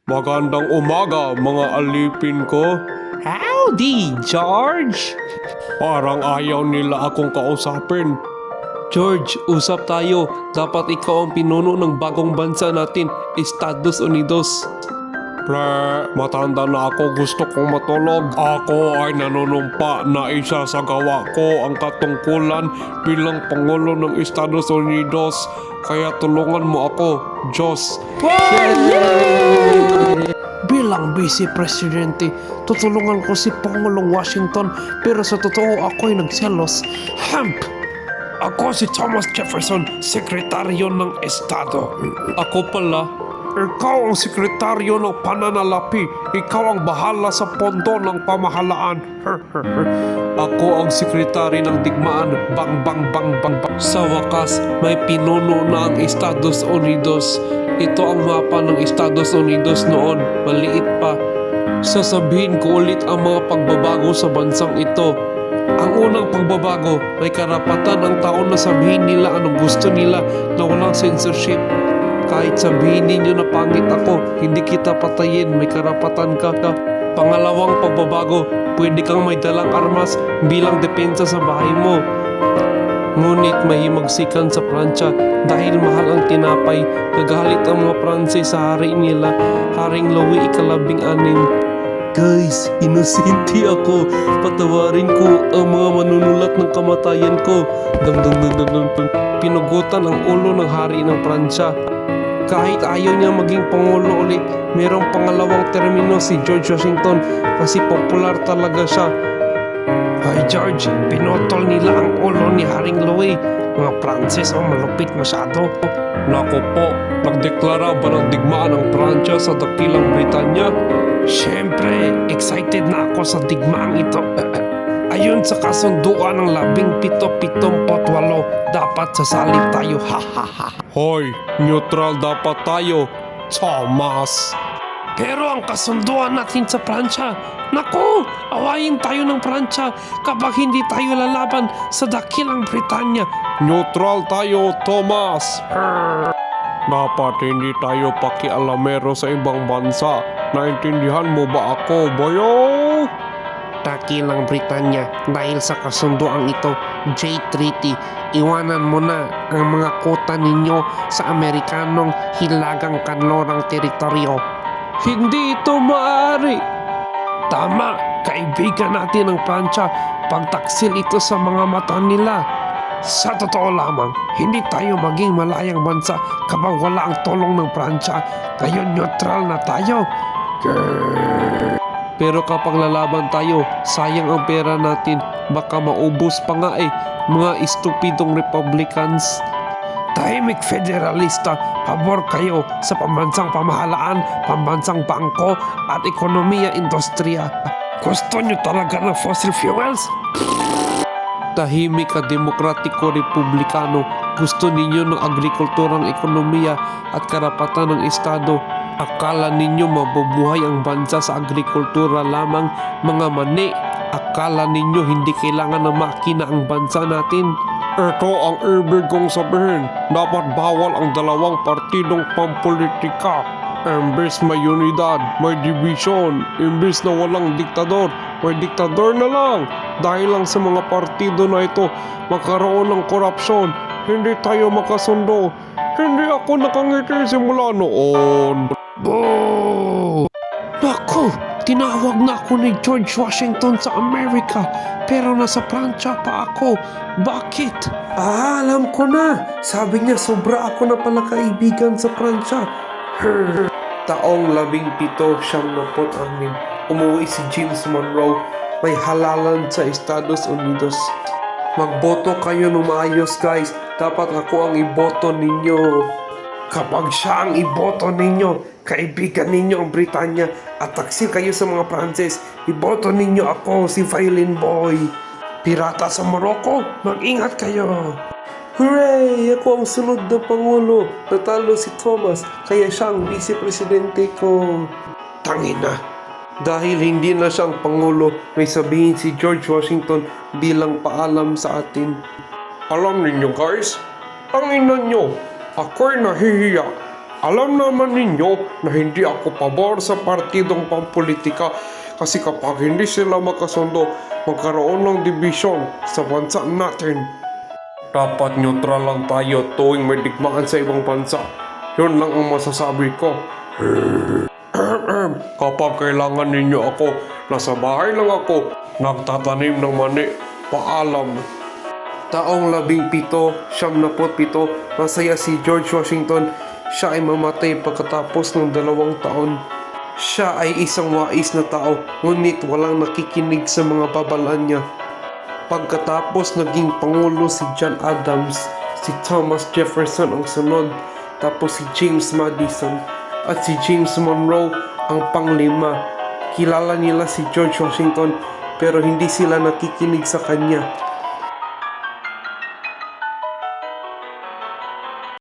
Magandang umaga mga alipin ko. Howdy, George! Parang ayaw nila akong kausapin. George, usap tayo. Dapat ikaw ang pinuno ng bagong bansa natin, Estados Unidos. Ple, matanda na ako, gusto kong matulog. Ako ay nanunumpa na isa sa gawa ko ang katungkulan bilang Pangulo ng Estados Unidos. Kaya tulungan mo ako, Diyos. Bilang Vice Presidente, tutulungan ko si Pangulong Washington pero sa totoo ako'y nagselos. Hemp! Ako si Thomas Jefferson, Sekretaryo ng Estado. Ako pala, ikaw ang sekretaryo ng pananalapi. Ikaw ang bahala sa pondo ng pamahalaan. Ako ang sekretary ng digmaan. Bang bang bang bang bang. Sa wakas, may pinuno na ang Estados Unidos. Ito ang mapa ng Estados Unidos noon. Maliit pa. Sasabihin ko ulit ang mga pagbabago sa bansang ito. Ang unang pagbabago, may karapatan ang tao na sabihin nila anong gusto nila na walang censorship. Kahit sabihin ninyo na pangit ako, hindi kita patayin, may karapatan ka. Pangalawang pagbabago, pwede kang may dalang armas bilang depensa sa bahay mo. Ngunit mahimagsikan sa Pransya dahil mahal ang tinapay, nagalit ang mga Pranses sa hari nila, Haring Louis ika-16. Guys, inosente ako. Patawarin ko ang mga manunulat ng kamatayan ko. Pinugutan ang ulo ng hari ng Pransya. Kahit ayaw niya maging pangulo ulit, mayroong pangalawang termino si George Washington kasi popular talaga siya. Ay George, pinutol nila ang ulo ni Haring Louis. Mga Pranses ang malupit masyado. Naku po, nagdeklara ba ng digmaan ng Pransya sa dakilang Britanya? Siyempre, excited na ako sa digmaang ito. Ayon sa kasunduan ng 1778, dapat sasali tayo. Hoy, neutral dapat tayo, Thomas. Pero ang kasunduan natin sa Pransya, naku, awayin tayo ng Pransya kapag hindi tayo lalaban sa dakilang Britanya. Neutral tayo, Thomas. Dapat hindi tayo pakialamero sa ibang bansa. Naintindihan mo ba ako, boyo? Dakilang Britanya, dahil sa kasunduang ito, J Treaty, iwanan mo na ang mga kota ninyo sa Amerikanong hilagang kanlurang teritoryo. Hindi ito maaari. Tama, kaibigan natin ang Pransya, pagtaksil ito sa mga mata nila. Sa totoo lamang, hindi tayo maging malayang bansa kapag wala ang tulong ng Pransya. Ngayon neutral na tayo. Pero kapag lalaban tayo, sayang ang pera natin. Baka maubos pa nga mga estupidong Republicans. Tahimik federalista, pabor kayo sa pambansang pamahalaan, pambansang bangko at ekonomiya industriya. Gusto nyo talaga ng fossil fuels? Tahimik at demokratiko republikano, gusto ninyo ng agrikulturang ekonomiya at karapatan ng Estado. Akala ninyo mabubuhay ang bansa sa agrikultura lamang, mga mani. Akala ninyo hindi kailangan ng makina ang bansa natin. Ito ang ibig kong sabihin. Dapat bawal ang dalawang partidong pampolitika. Imbes may unidad, may division. Imbes na walang diktador, may diktador na lang. Dahil lang sa mga partido na ito, magkaroon ng korupsyon. Hindi tayo makasundo. Hindi ako nakangiti simula noon. Boo! Naku! Tinawag na ako ni George Washington sa Amerika, pero nasa Pransya pa ako. Bakit? Alam ko na. Sabi niya sobra ako na pala kaibigan sa Pransya. Taong 1776, umuwi si James Monroe. May halalan sa Estados Unidos. Magboto kayo ng maayos, guys. Dapat ako ang iboto ninyo. Kapag siya ang iboto ninyo, kaibigan ninyo ang Britanya at taksil kayo sa mga Pranses, iboto ninyo ako, si Violin Boy. Pirata sa Morocco, mag-ingat kayo. Hooray! Ako ang sunod na Pangulo. Natalo si Thomas, kaya siya ang Vice Presidente ko. Tangina. Dahil hindi na siyang Pangulo, may sabihin si George Washington bilang paalam sa atin. Alam ninyo guys, ang ina nyo, ako'y nahihiya. Alam naman ninyo na hindi ako pabor sa partidong pampolitika kasi kapag hindi sila magkasundo, magkaroon ng dibisyon sa bansa natin. Dapat neutral lang tayo tuwing may digmaan sa ibang bansa. Yun lang ang masasabi ko. Kapag kailangan ninyo ako, nasa bahay lang ako, nagtatanim ng mani. Paalam. Taong 1777, masaya si George Washington. Siya ay mamatay pagkatapos ng 2 taon. Siya ay isang wais na tao, ngunit walang nakikinig sa mga babalaan niya. Pagkatapos naging pangulo si John Adams, si Thomas Jefferson ang sunod, tapos si James Madison, at si James Monroe ang panglima. Kilala nila si George Washington pero hindi sila nakikinig sa kanya.